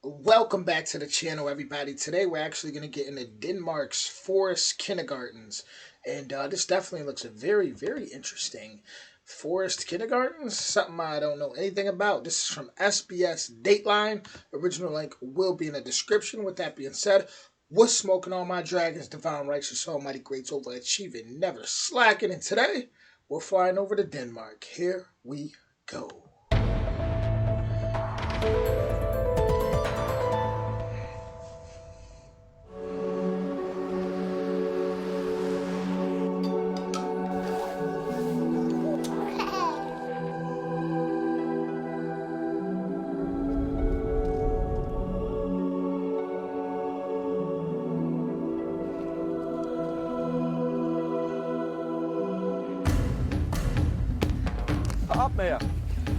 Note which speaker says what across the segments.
Speaker 1: Welcome back to the channel, everybody. Today we're actually going to get into Denmark's forest kindergartens. And this definitely looks very, very interesting. Forest kindergartens, something I don't know anything about. This is from SBS Dateline. Original link will be in the description. With that being said, what's smoking on my dragons? Divine righteous, almighty greats, overachieving, never slacking. And today we're flying over to Denmark. Here we go.
Speaker 2: Up med jer.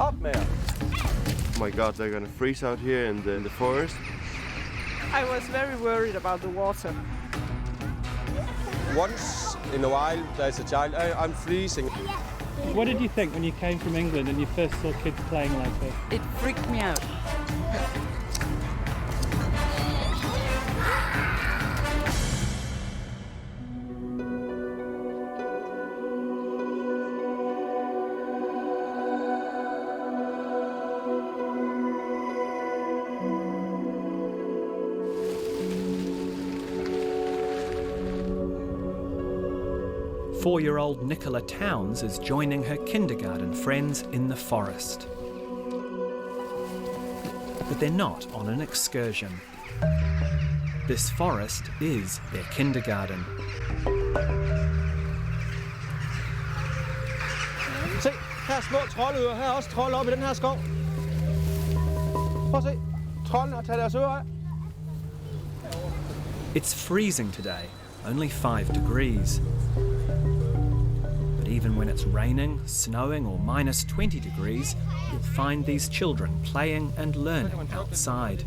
Speaker 2: Up med jer.
Speaker 3: Oh my god, they're gonna freeze out here in the forest.
Speaker 4: I was very worried about the water.
Speaker 2: Once in a while there's a child, I'm freezing.
Speaker 5: What did you think when you came from England and you first saw kids playing like this?
Speaker 4: It freaked me out.
Speaker 6: 4-year-old Nicola Towns is joining her kindergarten friends in the forest. But they're not on an excursion. This forest is their kindergarten.
Speaker 2: Se, her er små troldøer. Her er også trolde oppe i den her skov. Prøv at se. Troldene har taget deres ører af.
Speaker 6: It's freezing today, only 5 degrees. But even when it's raining, snowing or minus 20 degrees, you'll find these children playing and learning outside.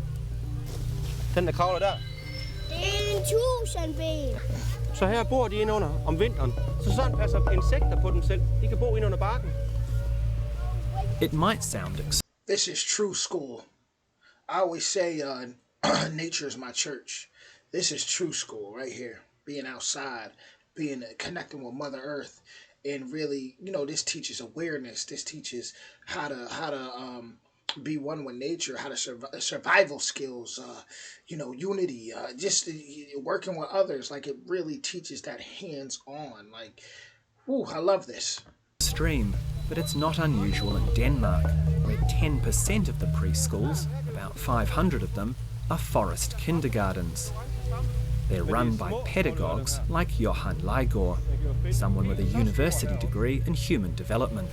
Speaker 2: Den der kravler der.
Speaker 7: Det er en tusindben.
Speaker 2: Så her bor de inde under om vinteren. Så sådan passer insekter på dem selv. De kan bo inde under barken.
Speaker 6: It might sound
Speaker 1: This is true school. I always say nature is my church. This is true school right here. Being outside, being connecting with Mother Earth, and really, this teaches awareness. This teaches how to be one with nature, how to survival skills, unity, just working with others. Like, it really teaches that hands-on. Like, ooh, I love this.
Speaker 6: Extreme, but it's not unusual in Denmark, where 10% of the preschools, about 500 of them, are forest kindergartens. They're run by pedagogues like Johan Leigård, someone with a university degree in human development.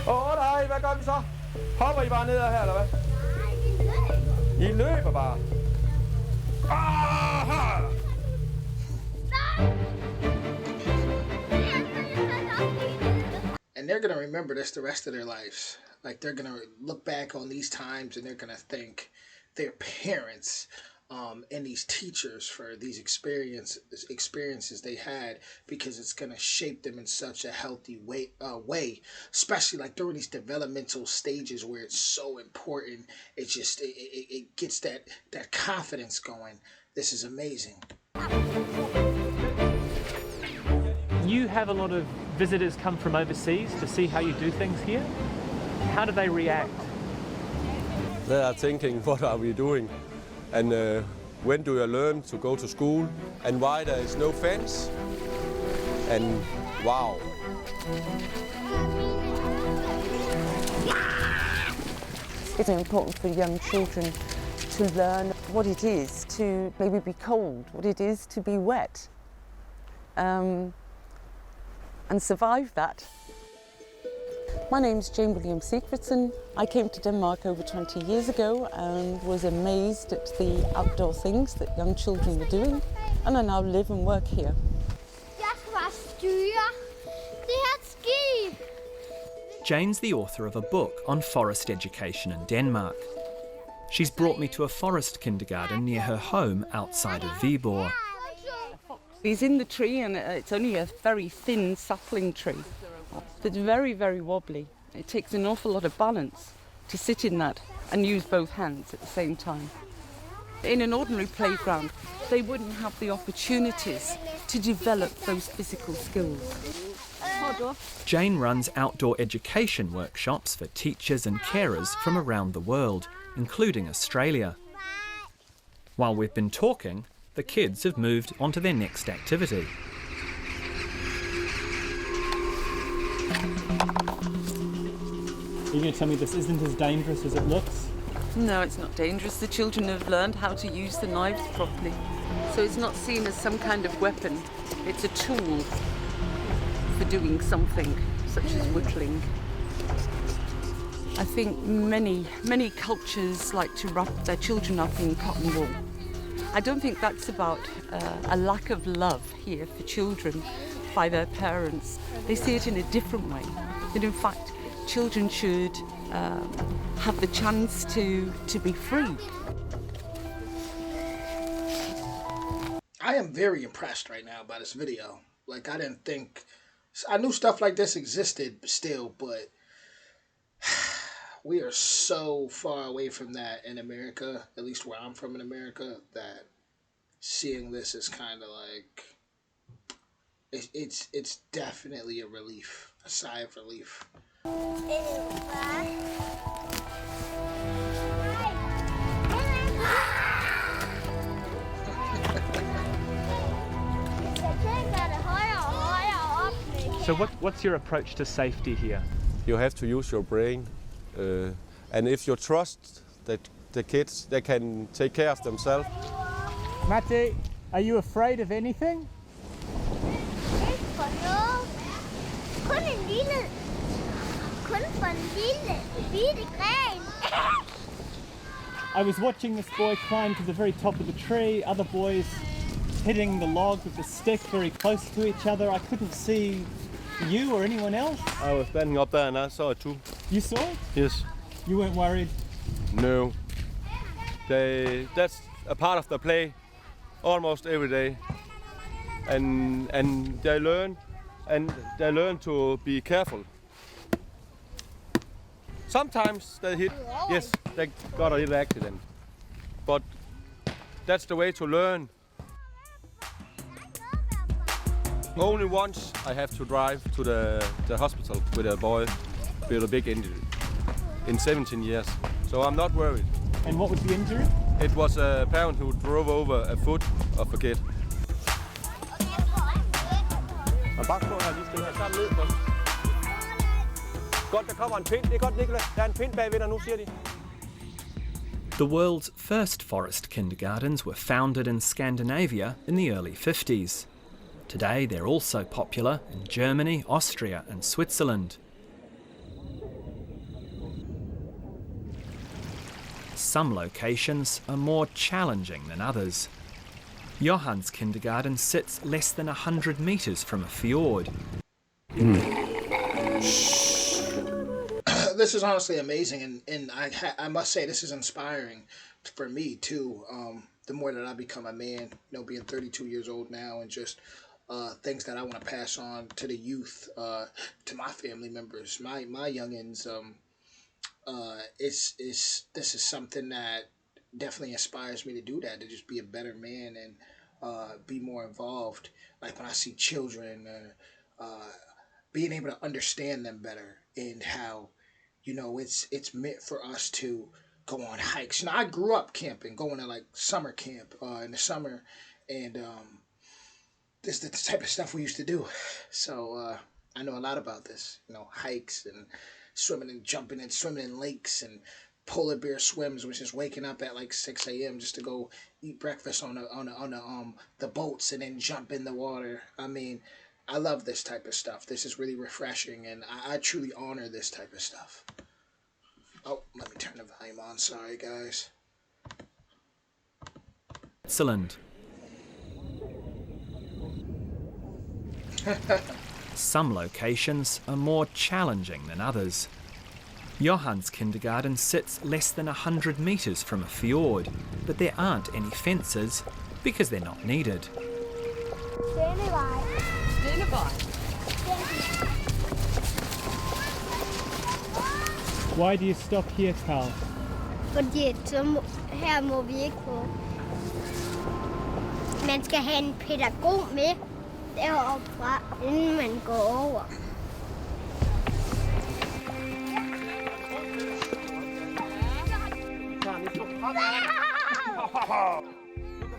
Speaker 2: Nej, hvad gør vi så? Hopper I bare ned her, eller hvad? I løber bare. Aha!
Speaker 1: And they're going to remember this the rest of their lives. Like, they're going to look back on these times and they're going to thank their parents and these teachers for these experiences they had, because it's going to shape them in such a healthy way, especially like during these developmental stages where it's so important. It gets that confidence going. This is amazing.
Speaker 5: You have a lot of visitors come from overseas to see how you do things here. How do they react?
Speaker 2: They are thinking, what are we doing? And when do you learn to go to school? And why there is no fence? And wow.
Speaker 8: It's important for young children to learn what it is to maybe be cold, what it is to be wet, and survive that. My name's Jane William Sigfridson. I came to Denmark over 20 years ago and was amazed at the outdoor things that young children were doing, and I now live and work here.
Speaker 7: Jeg skal bare styre. Det her er et skib.
Speaker 6: Jane's the author of a book on forest education in Denmark. She's brought me to a forest kindergarten near her home outside of Viborg.
Speaker 8: He's in the tree, and it's only a very thin sapling tree. It's very, very wobbly. It takes an awful lot of balance to sit in that. and use both hands at the same time. In an ordinary playground, they wouldn't have the opportunities to develop those physical skills.
Speaker 6: Jane runs outdoor education workshops for teachers and carers from around the world, including Australia. While we've been talking, the kids have moved on to their next activity.
Speaker 5: Are you going to tell me this isn't as dangerous as it looks?
Speaker 8: No, it's not dangerous. The children have learned how to use the knives properly. So it's not seen as some kind of weapon. It's a tool for doing something, such as whittling. I think many cultures like to wrap their children up in cotton wool. I don't think that's about a lack of love here for children by their parents. They see it in a different way. That in fact, children should have the chance to be free.
Speaker 1: I am very impressed right now by this video. Like, I knew stuff like this existed still, but we are so far away from that in America, at least where I'm from in America, that seeing this is kind of like, it's definitely a relief, a sigh of relief.
Speaker 5: So what's your approach to safety here?
Speaker 2: You have to use your brain, and if you trust that the kids, they can take care of themselves.
Speaker 5: Matti, are you afraid of anything? I was watching this boy climb to the very top of the tree, other boys hitting the log with the stick very close to each other. I couldn't see you or anyone else.
Speaker 2: I was standing up there and I saw it too.
Speaker 5: You saw it?
Speaker 2: Yes.
Speaker 5: You weren't worried?
Speaker 2: No. That's a part of the play almost every day. And they learn to be careful. Sometimes they hit, yes, they got a little accident. But that's the way to learn. Only once I have to drive to the hospital with a boy with a big injury in 17 years. So I'm not worried.
Speaker 5: And what was the injury?
Speaker 2: It was a parent who drove over a foot of a kid.
Speaker 6: The world's first forest kindergartens were founded in Scandinavia in the early 50s. Today they're also popular in Germany, Austria and Switzerland. Some locations are more challenging than others. Johann's kindergarten sits less than 100 metres from a fjord.
Speaker 1: This is honestly amazing, and I must say this is inspiring for me too. The more that I become a man, being 32 years old now, and just things that I want to pass on to the youth, to my family members, my youngins. This is something that definitely inspires me to do that, to just be a better man and be more involved. Like when I see children, being able to understand them better, and how, it's meant for us to go on hikes. I grew up camping, going to like summer camp in the summer, and this is the type of stuff we used to do. So I know a lot about this, hikes and swimming and jumping and swimming in lakes, and polar bear swims, which is waking up at like 6 a.m. just to go eat breakfast on the boats and then jump in the water. I mean, I love this type of stuff. This is really refreshing, and I truly honor this type of stuff. Oh, let me turn the volume on. Sorry, guys.
Speaker 6: Excellent. Some locations are more challenging than others. Johann's kindergarten sits less than 100 metres from a fjord, but there aren't any fences because they're not needed.
Speaker 5: Why do you stop here, Carl?
Speaker 7: Fordi her må vi ikke gå. Man skal have en pædagog med deroppe fra, inden man går over.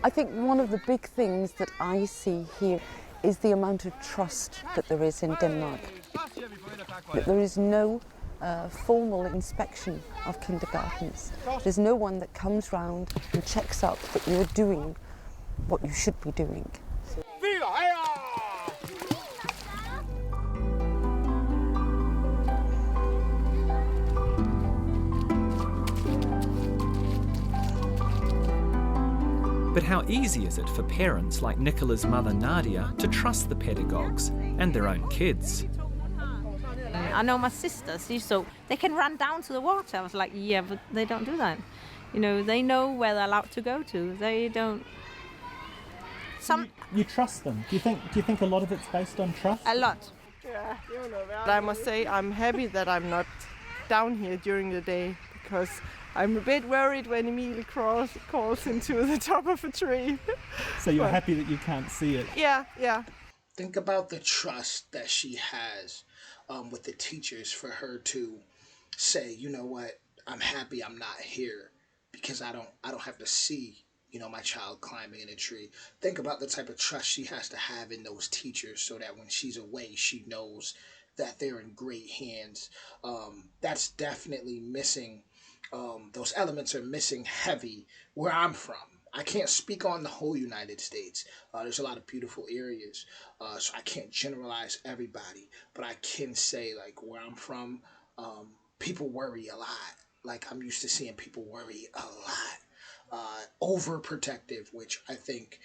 Speaker 8: I think one of the big things that I see here is the amount of trust that there is in Denmark. That there is no formal inspection of kindergartens. There's no one that comes round and checks up that you're doing what you should be doing.
Speaker 6: But how easy is it for parents like Nicola's mother Nadia to trust the pedagogues and their own kids?
Speaker 9: I know my sisters, so they can run down to the water. I was like, yeah, but they don't do that. You know, they know where they're allowed to go to. They don't.
Speaker 5: You trust them. Do you think a lot of it's based on trust?
Speaker 9: A lot.
Speaker 4: Yeah, but I must say I'm happy that I'm not down here during the day, because I'm a bit worried when Emil crawls into the top of a tree.
Speaker 5: So you're happy that you can't see it?
Speaker 4: Yeah.
Speaker 1: Think about the trust that she has with the teachers for her to say, you know what, I'm happy I'm not here because I don't have to see, you know, my child climbing in a tree. Think about the type of trust she has to have in those teachers so that when she's away, she knows that they're in great hands. That's definitely missing. Those elements are missing heavy where I'm from. I can't speak on the whole United States. There's a lot of beautiful areas, so I can't generalize everybody. But I can say, like, where I'm from, people worry a lot. Like, I'm used to seeing people worry a lot. Overprotective, which I think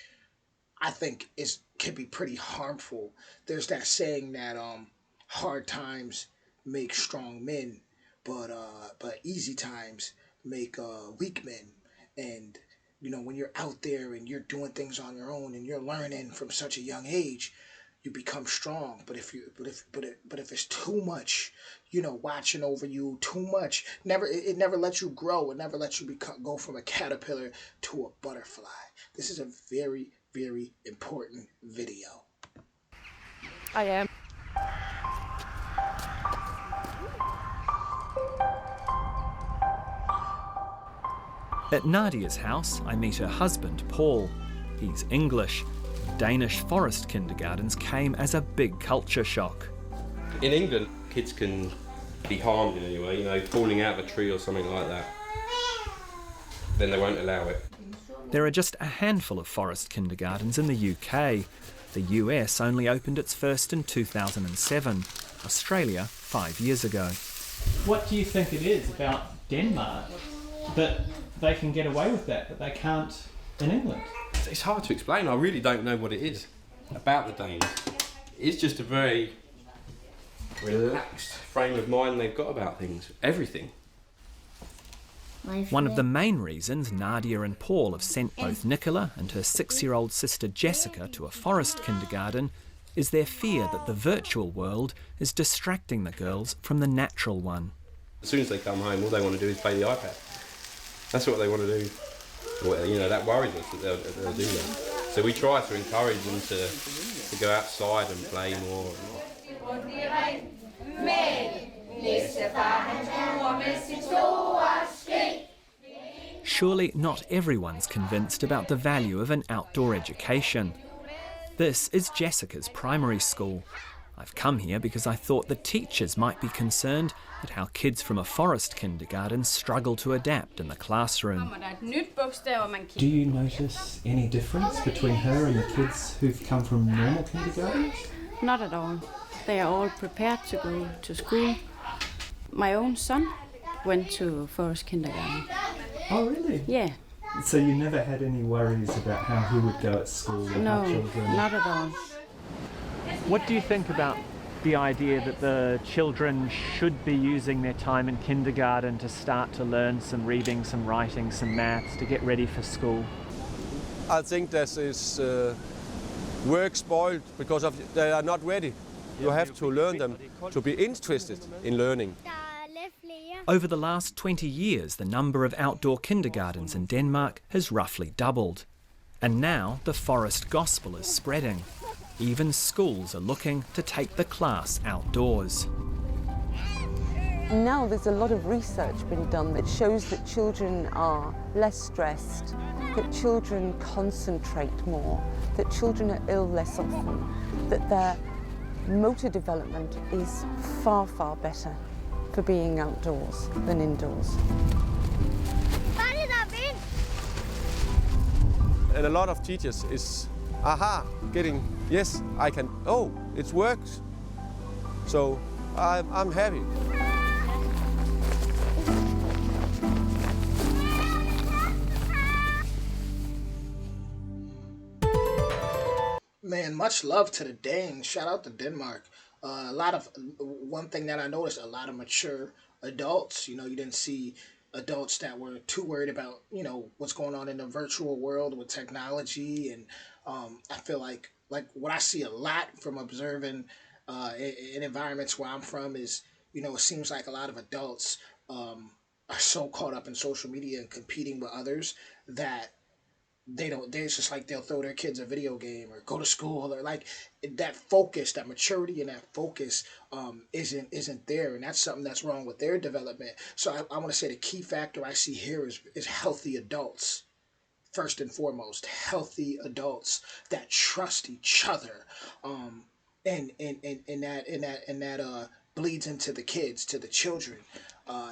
Speaker 1: can be pretty harmful. There's that saying that hard times make strong men, but easy times make weak men. And you know, when you're out there and you're doing things on your own and you're learning from such a young age, you become strong. But if it's too much, you know, watching over you, too much, it never lets you grow. It never lets you go from a caterpillar to a butterfly. This is a very, very important video.
Speaker 4: I am.
Speaker 6: At Nadia's house, I meet her husband, Paul. He's English. Danish forest kindergartens came as a big culture shock.
Speaker 2: In England, kids can be harmed in any way, you know, falling out of a tree or something like that. Then they won't allow it.
Speaker 6: There are just a handful of forest kindergartens in the UK. The US only opened its first in 2007. Australia 5 years ago.
Speaker 5: What do you think it is about Denmark that they can get away with that, but they can't in England?
Speaker 2: It's hard to explain. I really don't know what it is about the Danes. It's just a very relaxed frame of mind they've got about things, everything.
Speaker 6: One of the main reasons Nadia and Paul have sent both Nicola and her 6-year-old sister Jessica to a forest kindergarten is their fear that the virtual world is distracting the girls from the natural one.
Speaker 2: As soon as they come home, all they want to do is play the iPad. That's what they want to do. Well, you know, that worries us that they'll do that. So we try to encourage them to go outside and play more.
Speaker 6: Surely not everyone's convinced about the value of an outdoor education. This is Jessica's primary school. I've come here because I thought the teachers might be concerned at how kids from a forest kindergarten struggle to adapt in the classroom.
Speaker 5: Do you notice any difference between her and the kids who've come from normal kindergartens?
Speaker 10: Not at all. They are all prepared to go to school. My own son went to forest kindergarten.
Speaker 5: Oh, really?
Speaker 10: Yeah.
Speaker 5: So you never had any worries about how he would go at school with
Speaker 10: No,
Speaker 5: our children?
Speaker 10: not at all.
Speaker 5: What do you think about the idea that the children should be using their time in kindergarten to start to learn some reading, some writing, some maths, to get ready for school?
Speaker 2: I think this is work spoiled because they are not ready. You have to learn them to be interested in learning.
Speaker 6: Over the last 20 years, the number of outdoor kindergartens in Denmark has roughly doubled. And now the forest gospel is spreading. Even schools are looking to take the class outdoors.
Speaker 8: Now there's a lot of research been done that shows that children are less stressed, that children concentrate more, that children are ill less often, that their motor development is far, far better for being outdoors than indoors.
Speaker 3: And a lot of teachers is, getting, yes, I can, oh, it works. So I'm happy.
Speaker 1: Man, much love to the Danes. Shout out to Denmark. One thing that I noticed, a lot of mature adults. You know, you didn't see adults that were too worried about, you know, what's going on in the virtual world with technology. And I feel like what I see a lot from observing in environments where I'm from is, you know, it seems like a lot of adults are so caught up in social media and competing with others that it's just like they'll throw their kids a video game or go to school, or like that focus, that maturity and that focus isn't there, and that's something that's wrong with their development. So I want to say the key factor I see here is healthy adults. First and foremost, healthy adults that trust each other, and that bleeds into the kids, to the children.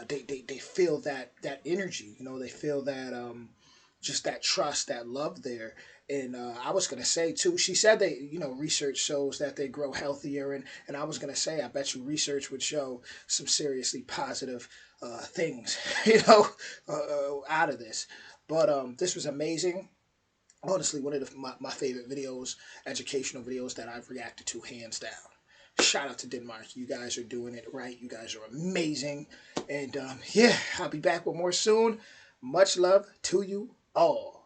Speaker 1: They feel that energy, you know, they feel that just that trust, that love there. And I was gonna say too, she said research shows that they grow healthier, and I was gonna say, I bet you research would show some seriously positive things, out of this. But this was amazing. Honestly, one of my favorite videos, educational videos that I've reacted to, hands down. Shout out to Denmark. You guys are doing it right. You guys are amazing. And I'll be back with more soon. Much love to you all.